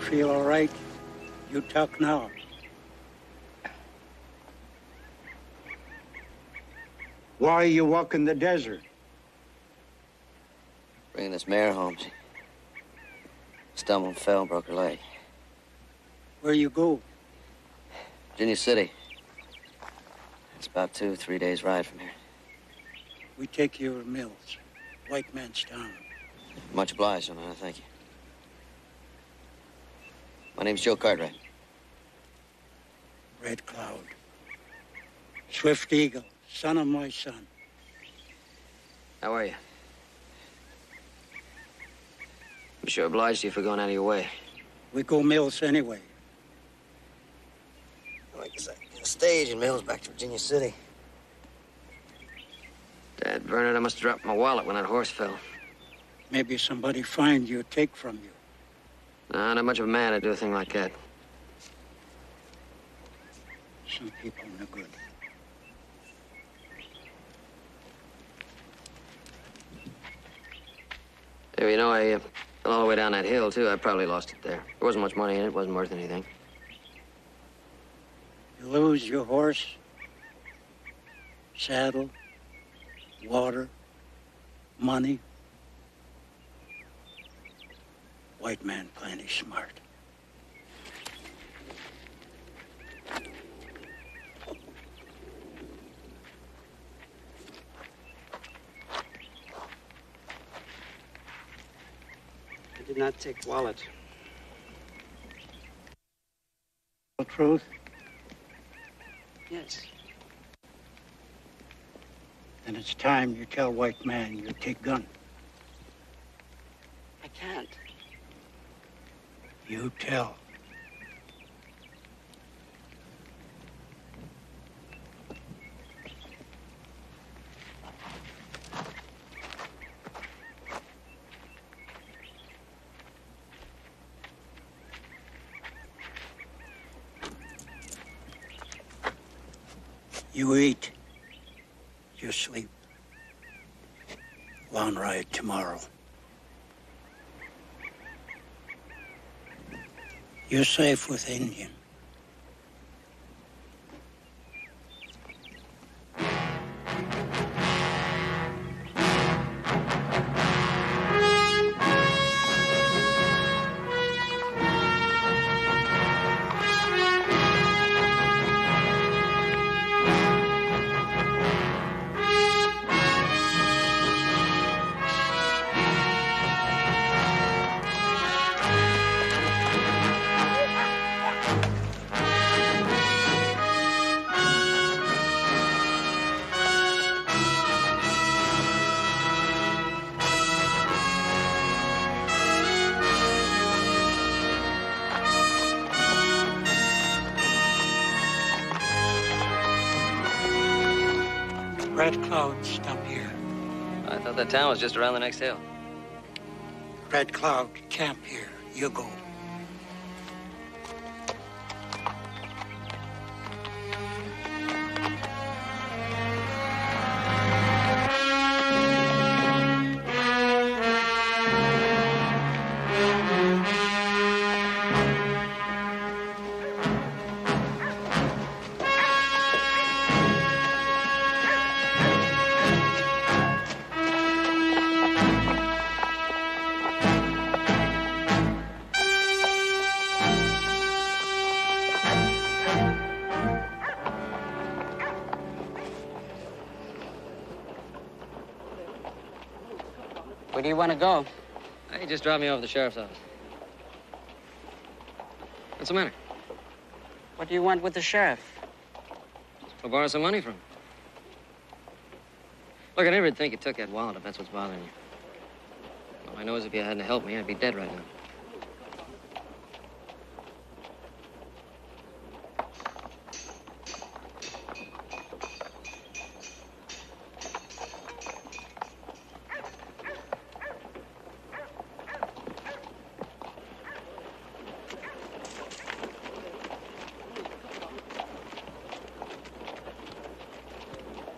feel all right? You talk now. Why are you walking the desert? Bringing this mare home. She stumbled and fell and broke her leg. Where you go? Virginia City. It's about 2-3 days ride from here. We take your mills. White man's town. Much obliged, young man. Thank you. My name's Joe Cartwright. Red Cloud. Swift Eagle, son of my son. How are you? I'm sure obliged to you for going out of your way. We go mills anyway. Like I said, stage and mills back to Virginia City. Dad, Bernard, I must have dropped my wallet when that horse fell. Maybe somebody find you, take from you. Nah, not much of a man to do a thing like that. Some people no good. Yeah, you know, I fell all the way down that hill, too. I probably lost it there. There wasn't much money in it. It wasn't worth anything. You lose your horse, saddle, water, money. White man plenty smart. I did not take wallet. The truth? Yes. Then it's time you tell white man you take gun. I can't. You tell. You eat. You sleep. Long ride tomorrow. You're safe with Indian. Red Cloud, stop here. I thought that town was just around the next hill. Red Cloud, camp here. You go. Where do you want to go? Hey, just drop me off at the sheriff's office. What's the matter? What do you want with the sheriff? I'll borrow some money from him. Look, I never think you took that wallet if that's what's bothering you. All I know is if you hadn't helped me, I'd be dead right now.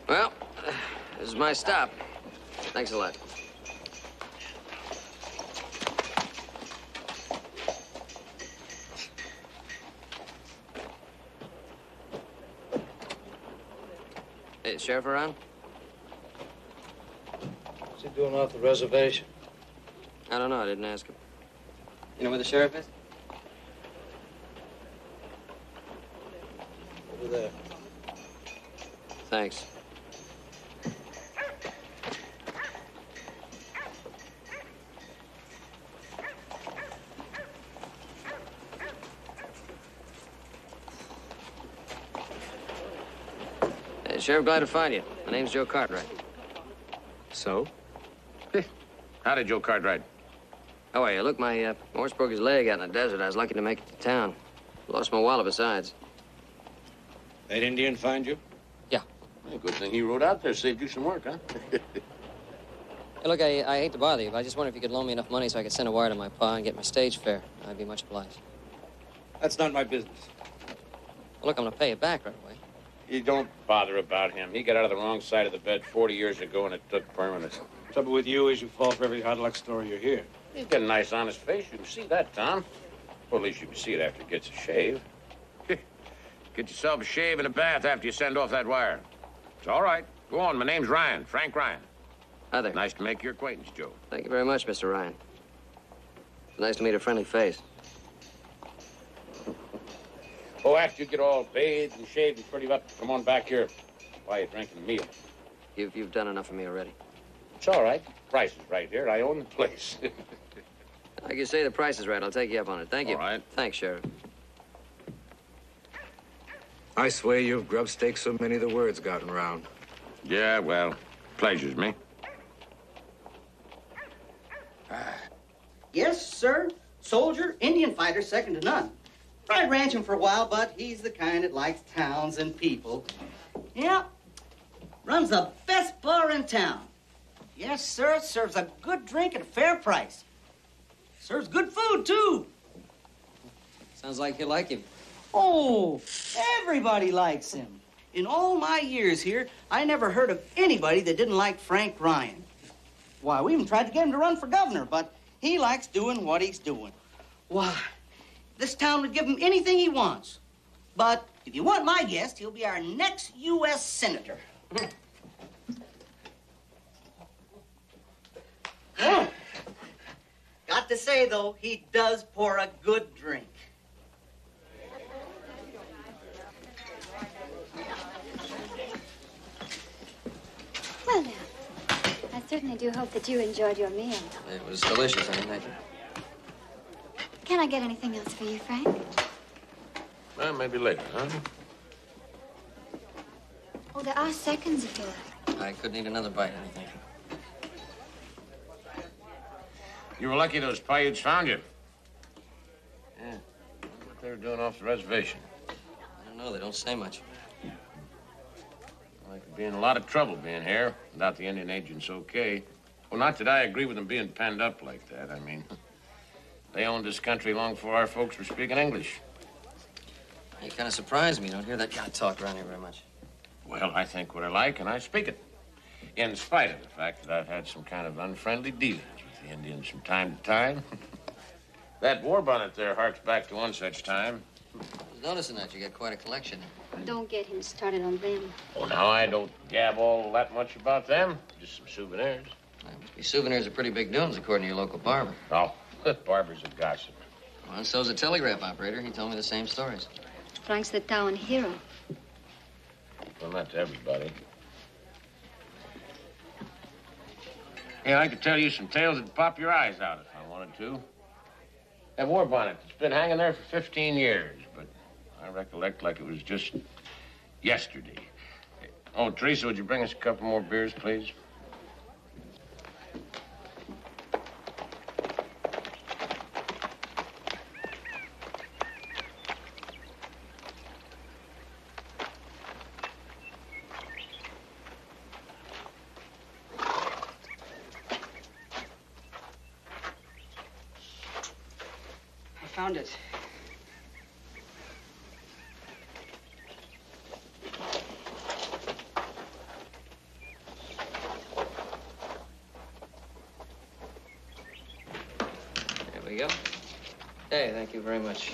Well, this is my stop. Thanks a lot. Hey, Sheriff around? What's he doing off the reservation? I don't know. I didn't ask him. You know where the sheriff is? Over there. Thanks. Hey, Sheriff, glad to find you. My name's Joe Cartwright. So? How did Joe Cartwright? How are you? Look, my horse broke his leg out in the desert. I was lucky to make it to town. Lost my wallet besides. That Indian find you? Yeah. Well, good thing he rode out there. Saved you some work, huh? Hey, look, I hate to bother you, but I just wonder if you could loan me enough money so I could send a wire to my pa and get my stage fare. I'd be much obliged. That's not my business. Well, look, I'm gonna pay you back right away. You don't bother about him. He got out of the wrong side of the bed 40 years ago, and it took permanent. Trouble with you is you fall for every hard luck story you hear. He's got a nice, honest face. You can see that, Tom. Well, at least you can see it after he gets a shave. Get yourself a shave and a bath after you send off that wire. It's all right. Go on. My name's Ryan, Frank Ryan. Hi there. Nice to make your acquaintance, Joe. Thank you very much, Mr. Ryan. It's nice to meet a friendly face. Oh, after you get all bathed and shaved and pretty up, come on back here. Buy you a drink and a meal. You've done enough for me already. It's all right. Price is right here. I own the place. Like you say, the price is right. I'll take you up on it. Thank you. All right. Thanks, Sheriff. I swear you've grub staked so many the word's gotten round. Yeah, well, pleasures me. Yes, sir. Soldier, Indian fighter, second to none. Tried ranching for a while, but he's the kind that likes towns and people. Yeah. Runs the best bar in town. Yes, sir. Serves a good drink at a fair price. Serves good food, too. Sounds like you like him. Oh, everybody likes him. In all my years here, I never heard of anybody that didn't like Frank Ryan. Why, we even tried to get him to run for governor, but he likes doing what he's doing. Why, this town would give him anything he wants. But if you want my guess, he'll be our next U.S. Senator. Got to say, though, he does pour a good drink. Well, now, I certainly do hope that you enjoyed your meal. It was delicious, honey. Thank you. Can I get anything else for you, Frank? Well, maybe later, huh? Oh, there are seconds if you like. I could need another bite, honey. Thank you. You were lucky those Paiutes found you. Yeah. Wonder what they were doing off the reservation. I don't know. They don't say much. Well, I could be in a lot of trouble being here without the Indian agents okay. Well, not that I agree with them being penned up like that. I mean, they owned this country long before our folks were speaking English. You kind of surprised me. You don't hear that kind of talk around here very much. Well, I think what I like, and I speak it. In spite of the fact that I've had some kind of unfriendly dealings with the Indians from time to time. That war bonnet there harks back to one such time. I was noticing that you got quite a collection. Don't get him started on them. Oh, now, I don't gab all that much about them. Just some souvenirs. These souvenirs are pretty big doings, according to your local barber. Oh, barber's a gossip. Well, and so's a telegraph operator. He told me the same stories. Frank's the town hero. Well, not to everybody. Yeah, I could tell you some tales that'd pop your eyes out if I wanted to. That war bonnet, it's been hanging there for 15 years, but I recollect like it was just yesterday. Oh, Teresa, would you bring us a couple more beers, please? Found it. There we go. Hey, thank you very much.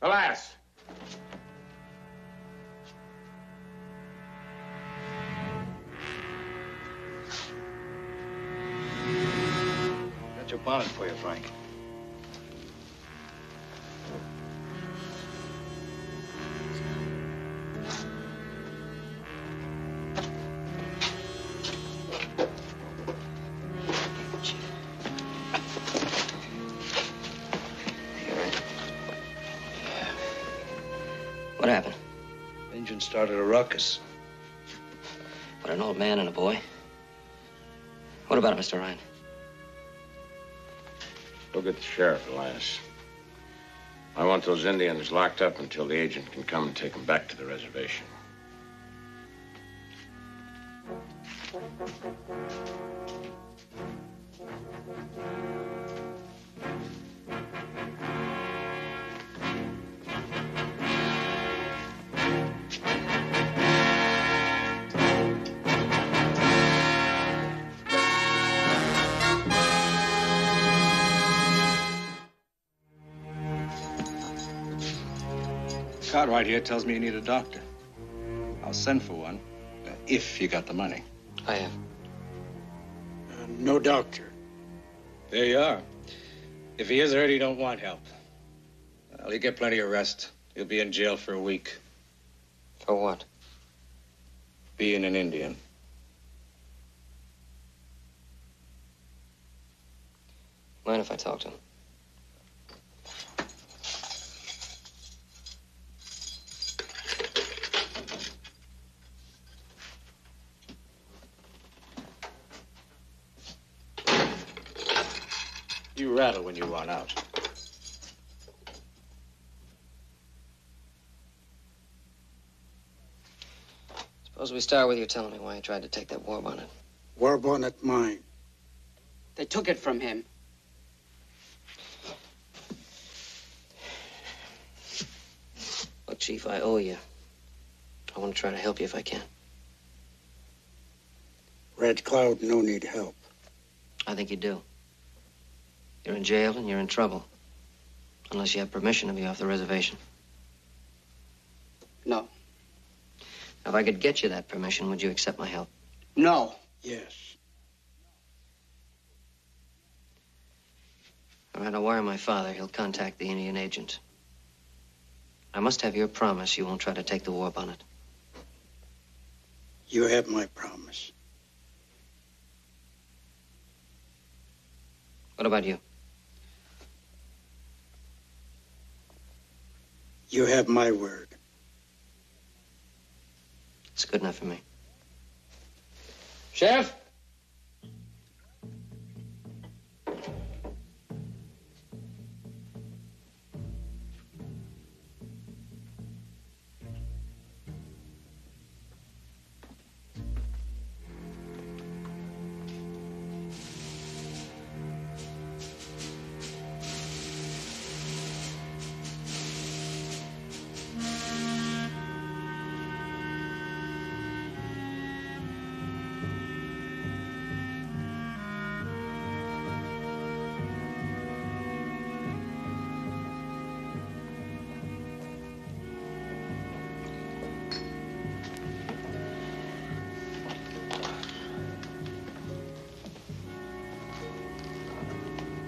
Alas! Got your bonnet for you, Frank. What happened? Engine started a ruckus. What, an old man and a boy? What about it, Mr. Ryan? Go get the sheriff, Elias. I want those Indians locked up until the agent can come and take them back to the reservation. Cartwright here tells me you need a doctor. I'll send for one, if you got the money. I have. No doctor. There you are. If he is hurt, he don't want help. Well, he'll get plenty of rest. He'll be in jail for a week. For what? Being an Indian. Mind if I talk to him? You rattle when you run out. Suppose we start with you telling me why you tried to take that war bonnet. War bonnet mine. They took it from him. Look, Chief, I owe you. I want to try to help you if I can. Red Cloud no need help. I think you do. You're in jail and you're in trouble. Unless you have permission to be off the reservation. No. Now, if I could get you that permission, would you accept my help? No. Yes. All right, I'll wire my father. He'll contact the Indian agent. I must have your promise you won't try to take the war bonnet. You have my promise. What about you? You have my word. It's good enough for me. Sheriff?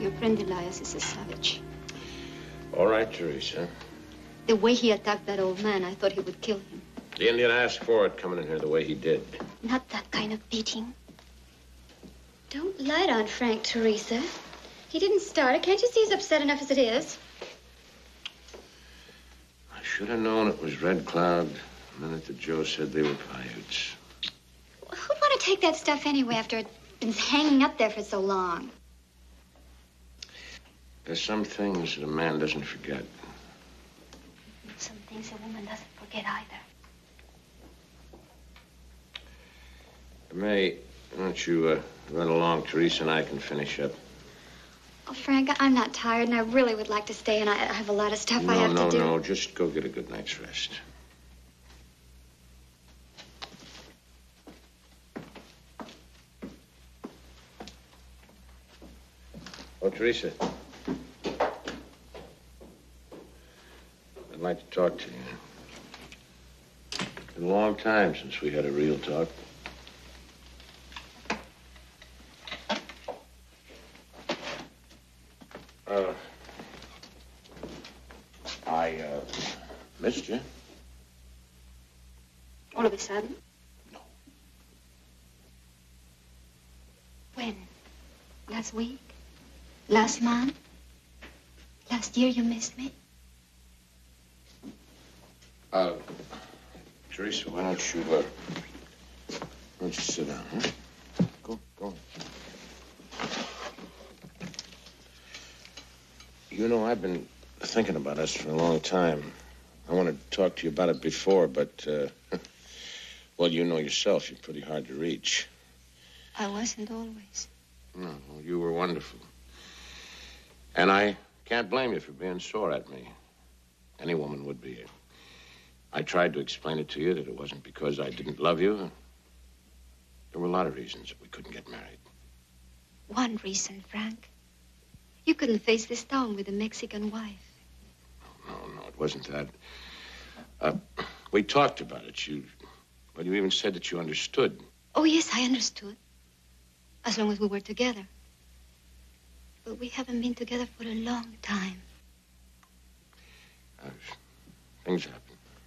Your friend Elias is a savage. All right, Teresa. The way he attacked that old man, I thought he would kill him. The Indian asked for it coming in here the way he did. Not that kind of beating. Don't light on Frank, Teresa. He didn't start it. Can't you see he's upset enough as it is? I should have known it was Red Cloud the minute that Joe said they were Paiutes. Who'd want to take that stuff anyway after it's been hanging up there for so long? There's some things that a man doesn't forget. Some things a woman doesn't forget either. May, why don't you run along? Teresa and I can finish up. Oh, Frank, I'm not tired, and I really would like to stay, and I have a lot of stuff I have to do. No, just go get a good night's rest. Oh, Teresa. like to talk to you. It's been a long time since we had a real talk. I missed you. All of a sudden? No. When? Last week? Last month? Last year you missed me? Teresa, why don't you sit down, huh? Go. You know, I've been thinking about us for a long time. I wanted to talk to you about it before, but, well, you know yourself, you're pretty hard to reach. I wasn't always. No, well, you were wonderful. And I can't blame you for being sore at me. Any woman would be. I tried to explain it to you that it wasn't because I didn't love you. There were a lot of reasons that we couldn't get married. One reason, Frank. You couldn't face this town with a Mexican wife. No, it wasn't that. We talked about it. You even said that you understood. Oh, yes, I understood. As long as we were together. But we haven't been together for a long time. Things happen.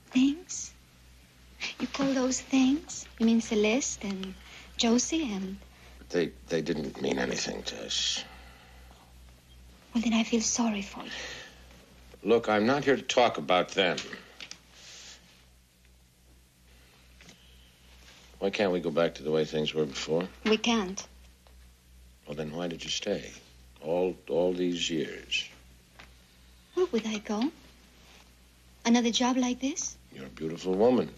Things? You call those things? You mean Celeste and Josie and... They didn't mean anything to us. Well, then I feel sorry for you. Look, I'm not here to talk about them. Why can't we go back to the way things were before? We can't. Well, then why did you stay? All these years. Where would I go? Another job like this? You're a beautiful woman.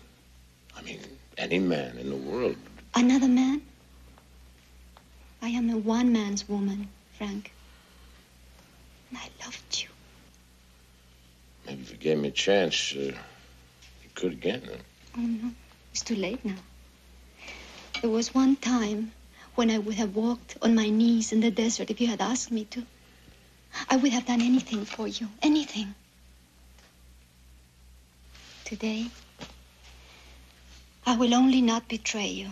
I mean, any man in the world. Another man? I am a one-man's woman, Frank. And I loved you. Maybe if you gave me a chance, you could again. Oh, no. It's too late now. There was one time when I would have walked on my knees in the desert if you had asked me to. I would have done anything for you. Anything. Today, I will only not betray you.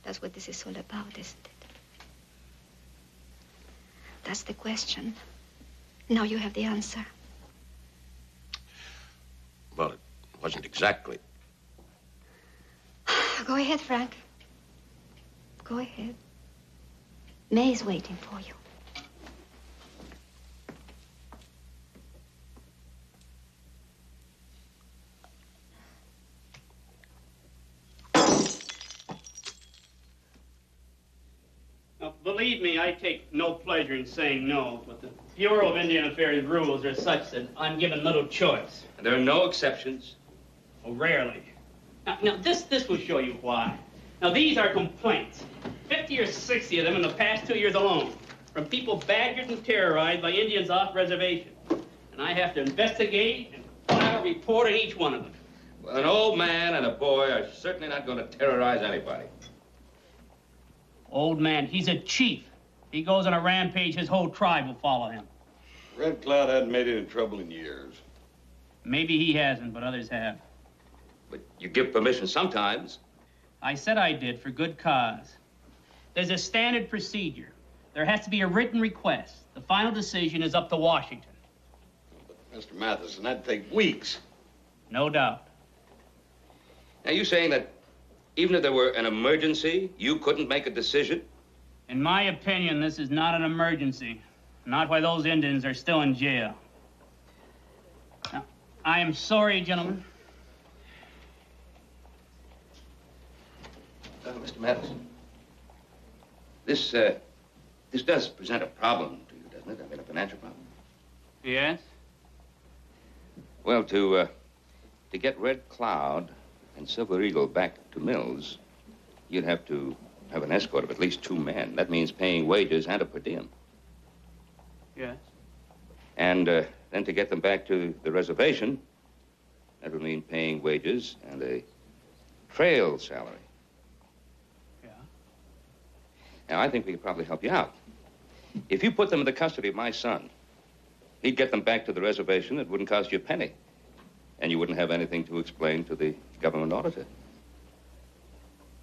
That's what this is all about, isn't it? That's the question. Now you have the answer. Well, it wasn't exactly. Go ahead, Frank. Go ahead. May is waiting for you. Now, believe me, I take no pleasure in saying no, but the Bureau of Indian Affairs rules are such that I'm given little choice. There are no exceptions. Oh, rarely. Now, this will show you why. Now, these are complaints. 50 or 60 of them in the past 2 years alone. From people badgered and terrorized by Indians off reservation. And I have to investigate and file a report on each one of them. Well, an old man and a boy are certainly not going to terrorize anybody. Old man, he's a chief. He goes on a rampage, his whole tribe will follow him. Red Cloud hadn't made any trouble in years. Maybe he hasn't, but others have. But you give permission sometimes. I said I did for good cause. There's a standard procedure. There has to be a written request. The final decision is up to Washington. But, Mr. Matheson, that'd take weeks. No doubt. Now, you saying that even if there were an emergency, you couldn't make a decision? In my opinion, this is not an emergency. Not while those Indians are still in jail. Now, I am sorry, gentlemen. Mr. Madison, this does present a problem to you, doesn't it? I mean, a financial problem. Yes? Well, to get Red Cloud and Silver Eagle back to Mills, you'd have to have an escort of at least 2 men. That means paying wages and a per diem. Yes. And then to get them back to the reservation, that would mean paying wages and a trail salary. Yeah. Now, I think we could probably help you out. If you put them in the custody of my son, He'd get them back to the reservation. It wouldn't cost you a penny. And you wouldn't have anything to explain to the government auditor.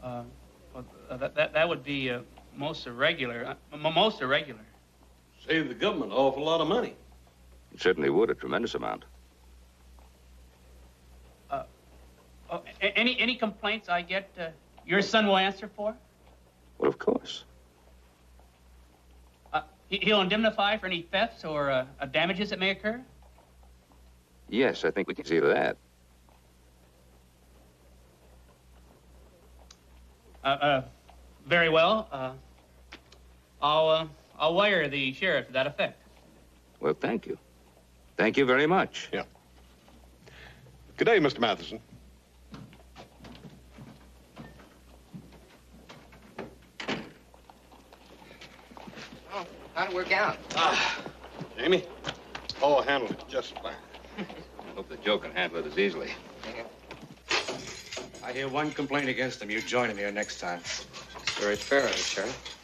That would be most irregular. Most irregular. Save the government an awful lot of money. It certainly would, a tremendous amount. Any complaints I get, your son will answer for? Well, of course. He'll indemnify for any thefts or damages that may occur? Yes, I think we can see to that. Very well. I'll wire the sheriff to that effect. Well, thank you. Thank you very much. Yeah. Good day, Mr. Matheson. Oh, how'd it work out? Jamie, Paul handled it just fine. Hope that Joe can handle it as easily. I hear one complaint against him. You join him here next time. It's very fair of you, Sheriff.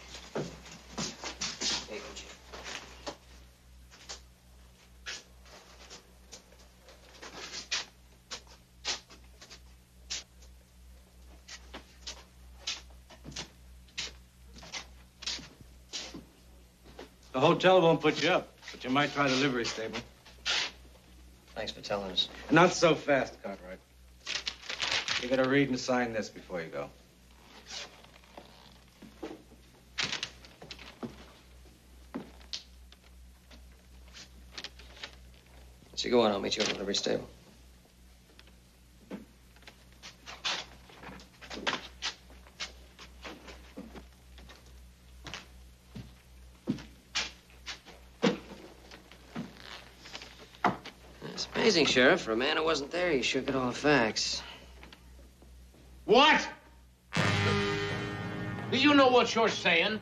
The hotel won't put you up, but you might try the livery stable. Thanks for telling us. Not so fast, Cartwright. You gotta read and sign this before you go. So you go on, I'll meet you at the livery stable. It's amazing, Sheriff. For a man who wasn't there, you sure got all the facts. What? Do you know what you're saying?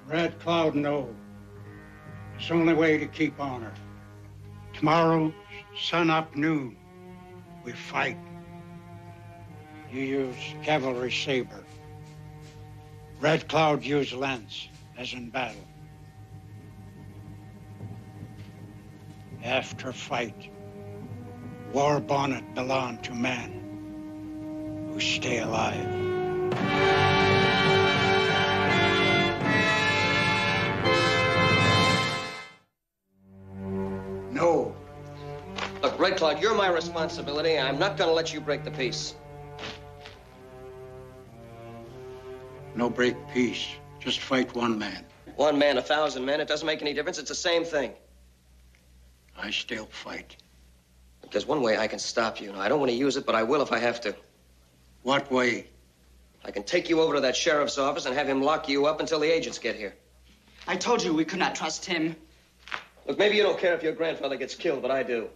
Red Cloud, no. It's the only way to keep honor. Tomorrow, sun up noon, we fight. You use cavalry saber. Red Cloud use lance, as in battle. After fight, war bonnet belong to man who stay alive. No. Look, Red Cloud, you're my responsibility. I'm not gonna let you break the peace. No break peace. Just fight one man. 1 man, 1,000 men. It doesn't make any difference. It's the same thing. I still fight. There's one way I can stop you. Now, I don't want to use it, but I will if I have to. What way? I can take you over to that sheriff's office and have him lock you up until the agents get here. I told you we could not trust him. Look, maybe you don't care if your grandfather gets killed, but I do.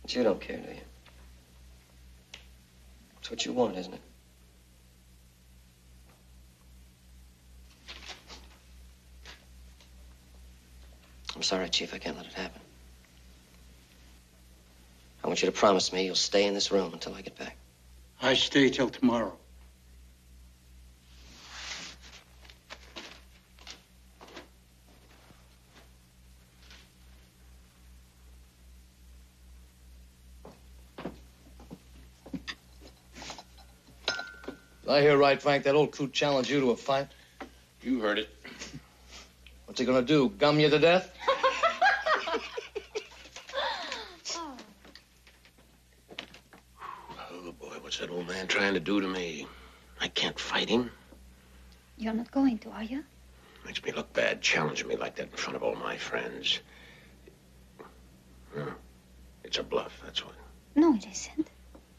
But you don't care, do you? It's what you want, isn't it? I'm sorry, Chief. I can't let it happen. I want you to promise me you'll stay in this room until I get back. I stay till tomorrow. Did I hear right, Frank? That old coot challenged you to a fight? You heard it. What's he gonna do, gum you to death? Oh, boy, what's that old man trying to do to me? I can't fight him. You're not going to, are you? Makes me look bad challenging me like that in front of all my friends. No, it's a bluff, that's what. No, it isn't.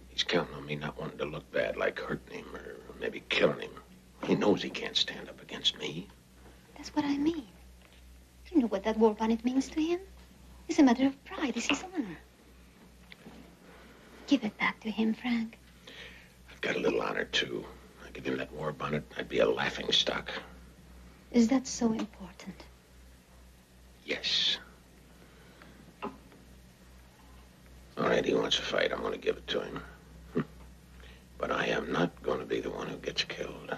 He's counting on me not wanting to look bad, like hurting him or maybe killing him. He knows he can't stand up against me. That's what I mean. You know what that war bonnet means to him? It's a matter of pride. It's his honor. Give it back to him, Frank. I've got a little honor, too. I give him that war bonnet, I'd be a laughing stock. Is that so important? Yes. right, he wants a fight. I'm going to give it to him. But I am not going to be the one who gets killed.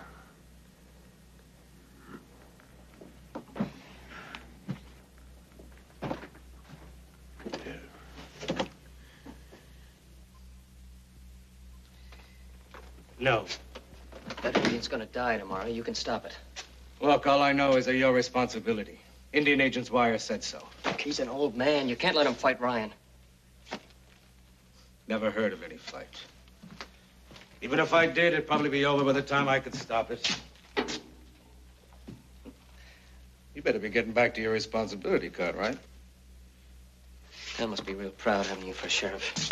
No. That Indian's gonna die tomorrow. You can stop it. Look, all I know is they're your responsibility. Indian Agent's wire said so. He's an old man. You can't let him fight Ryan. Never heard of any fight. Even if I did, it'd probably be over by the time I could stop it. You better be getting back to your responsibility, Kurt, right? I must be real proud having you for sheriff.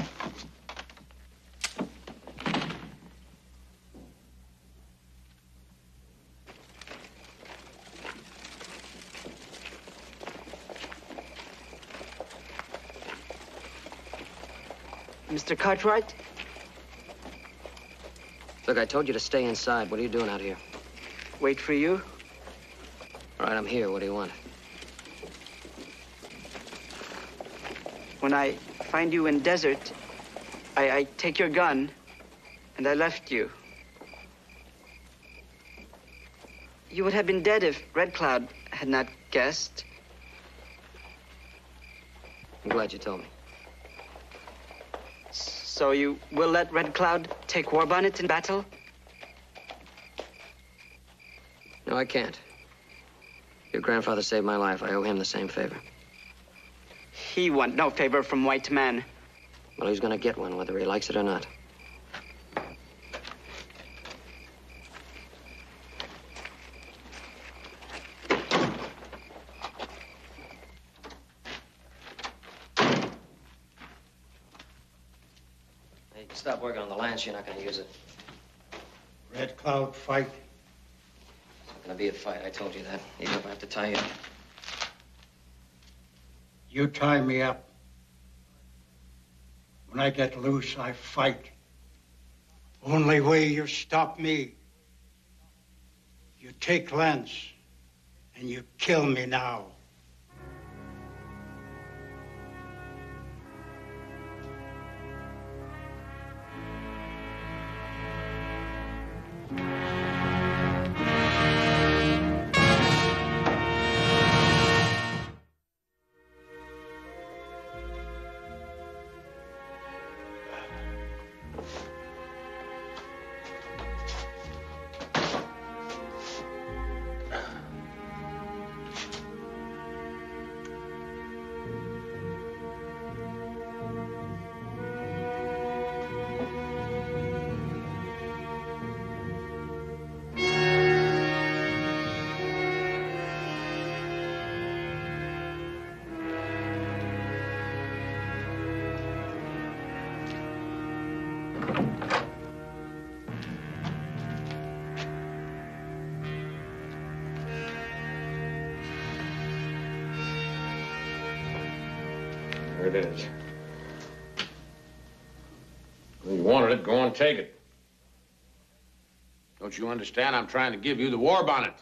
Mr. Cartwright? Look, I told you to stay inside. What are you doing out here? Wait for you. All right, I'm here. What do you want? When I find you in desert, I take your gun, and I left you. You would have been dead if Red Cloud had not guessed. I'm glad you told me. So you will let Red Cloud take War Bonnet in battle? No, I can't. Your grandfather saved my life. I owe him the same favor. He want no favor from white man. Well, he's gonna get one, whether he likes it or not. Hey, you can stop working on the lance. You're not gonna use it. Red Cloud fight. It's not gonna be a fight. I told you that. Even if I have to tie you up. You tie me up. When I get loose, I fight. Only way you stop me. You take Lance, and you kill me now. There it is. You wanted it, go and take it. Don't you understand? I'm trying to give you the war bonnet.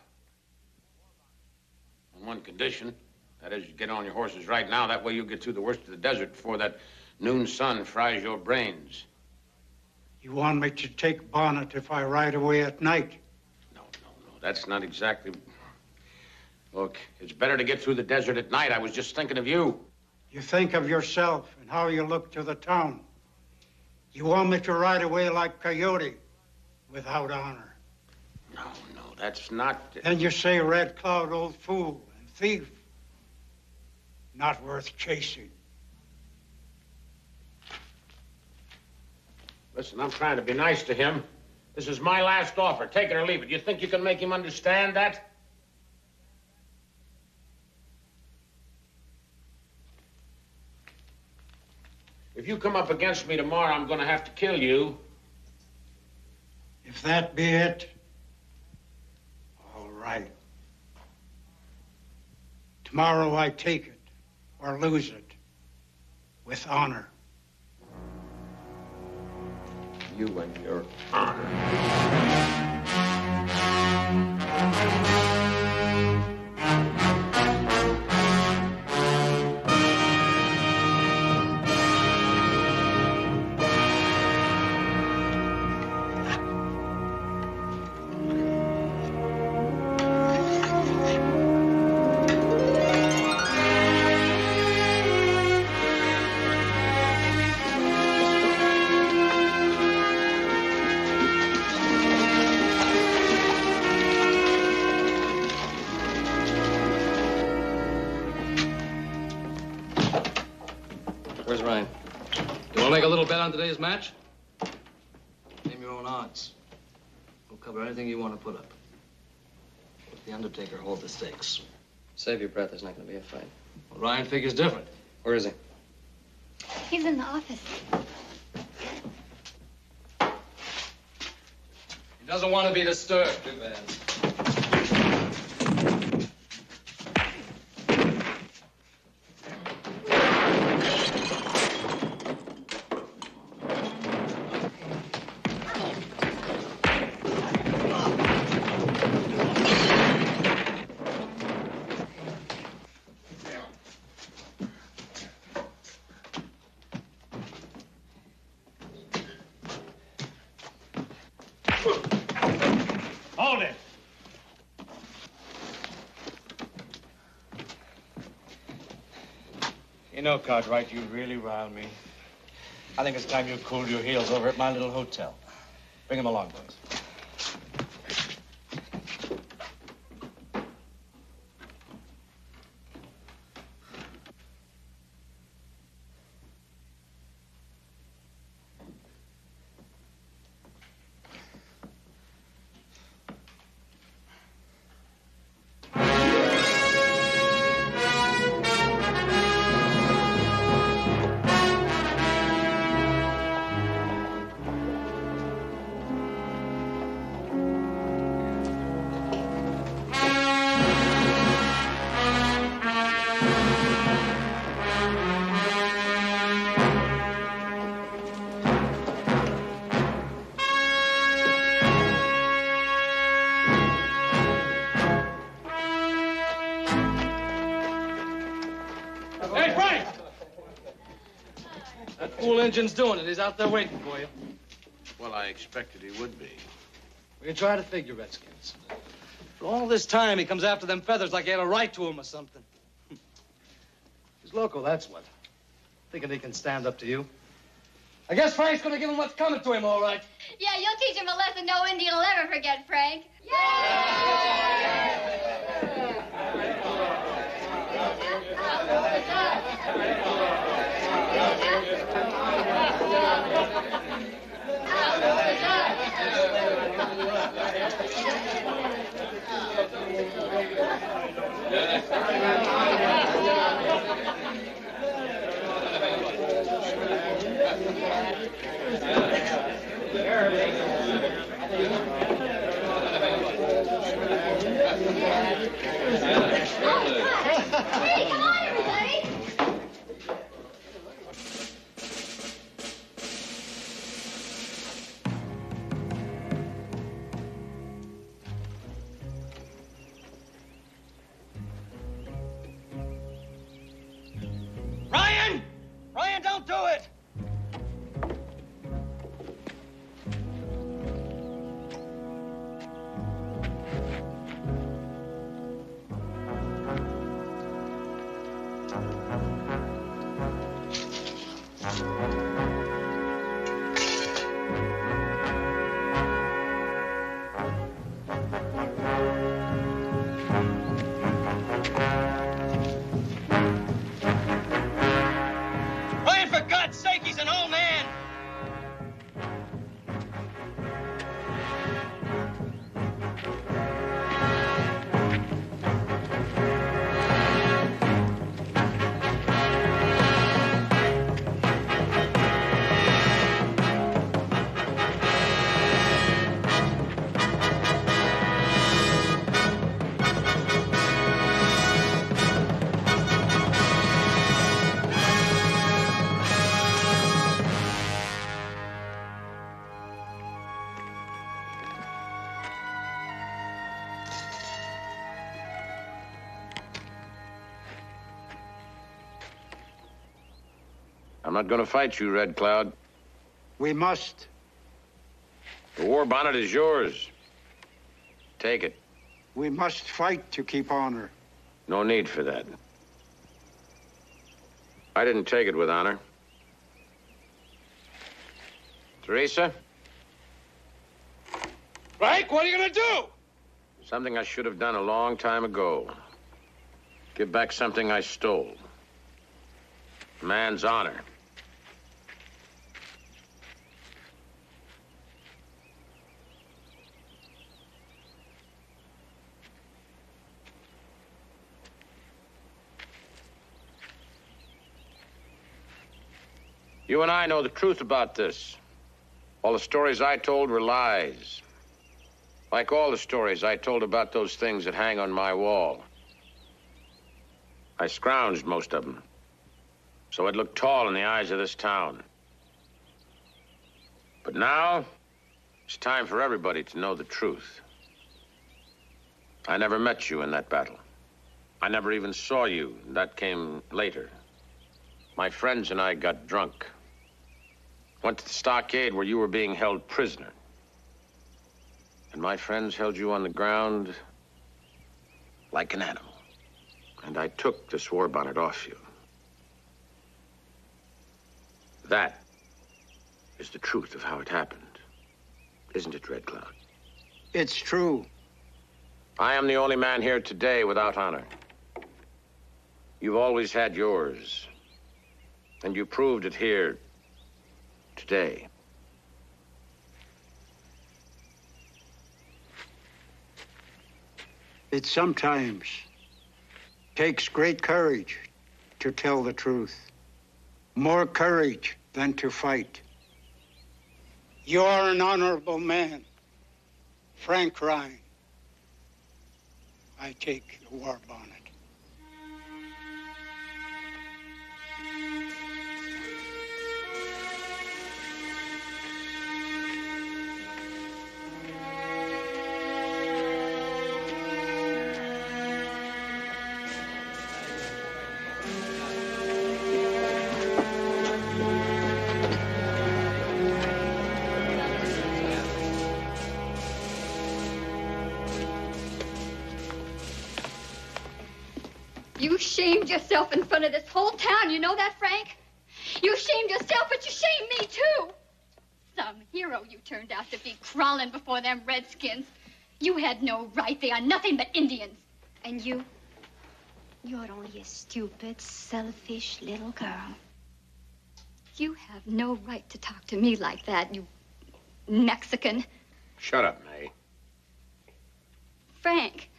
On one condition. That is, you get on your horses right now. That way you'll get through the worst of the desert before that noon sun fries your brains. You want me to take Bonnet if I ride away at night? No. That's not exactly... Look, it's better to get through the desert at night. I was just thinking of you. You think of yourself and how you look to the town. You want me to ride away like Coyote, without honor. No, that's not... Then you say Red Cloud, old fool and thief. Not worth chasing. Listen, I'm trying to be nice to him. This is my last offer. Take it or leave it. You think you can make him understand that? If you come up against me tomorrow, I'm going to have to kill you. If that be it, all right. Tomorrow I take it, or lose it, with honor. You and your honor. Where's Ryan? You want to make a little bet on today's match? Name your own odds. We'll cover anything you want to put up. Let the Undertaker hold the stakes. Save your breath. There's not going to be a fight. Well, Ryan figures different. Where is he? He's in the office. He doesn't want to be disturbed. Too bad. Hold it. You know, Cartwright, you really rile me. I think it's time you cooled your heels over at my little hotel. Bring him along, boys. Engine's doing it. He's out there waiting for you. Well, I expected he would be. We can try to figure, Redskins. For all this time, he comes after them feathers like he had a right to them or something. He's local, that's what. Thinking he can stand up to you. I guess Frank's gonna give him what's coming to him, all right. Yeah, you'll teach him a lesson no Indian will ever forget, Frank. Hey, come on, everybody! Ryan! Ryan, don't do it! Ryan, for God's sake, he's an old man! I'm not going to fight you, Red Cloud. We must. The war bonnet is yours. Take it. We must fight to keep honor. No need for that. I didn't take it with honor. Teresa? Frank, what are you gonna do? Something I should have done a long time ago. Give back something I stole. Man's honor. You and I know the truth about this. All the stories I told were lies. Like all the stories I told about those things that hang on my wall. I scrounged most of them, so I'd look tall in the eyes of this town. But now, it's time for everybody to know the truth. I never met you in that battle. I never even saw you. That came later. My friends and I got drunk. Went to the stockade where you were being held prisoner. And my friends held you on the ground like an animal. And I took this war bonnet off you. That is the truth of how it happened. Isn't it, Red Cloud? It's true. I am the only man here today without honor. You've always had yours. And you proved it here today. It sometimes takes great courage to tell the truth. More courage than to fight. You're an honorable man, Frank Ryan. I take the war bonnet. You shamed yourself in front of this whole town. You know that, Frank? You shamed yourself, but you shamed me, too. Some hero you turned out to be, crawling before them redskins. You had no right. They are nothing but Indians. And you're only a stupid, selfish little girl. You have no right to talk to me like that, you Mexican. Shut up, May. Frank.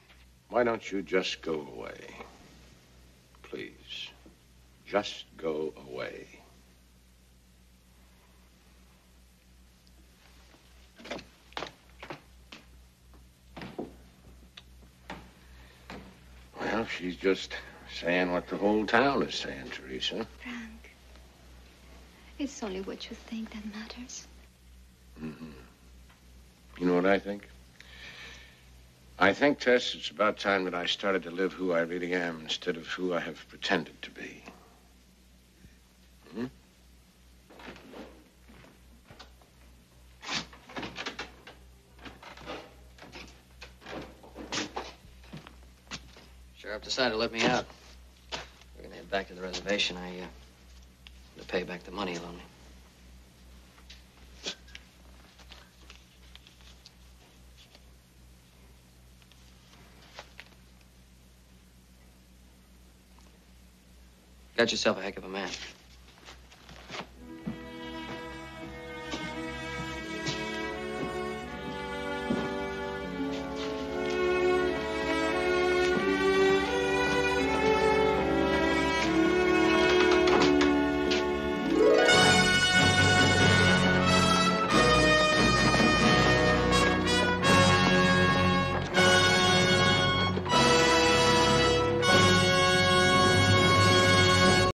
Why don't you just go away? Please. Just go away. Well, she's just saying what the whole town is saying, Teresa. Frank, it's only what you think that matters. Mm-hmm. You know what I think? I think, Tess, it's about time that I started to live who I really am instead of who I have pretended to be. Hmm? Sheriff decided to let me out. We're gonna head back to the reservation. To pay back the money he loaned me. Got yourself a heck of a man.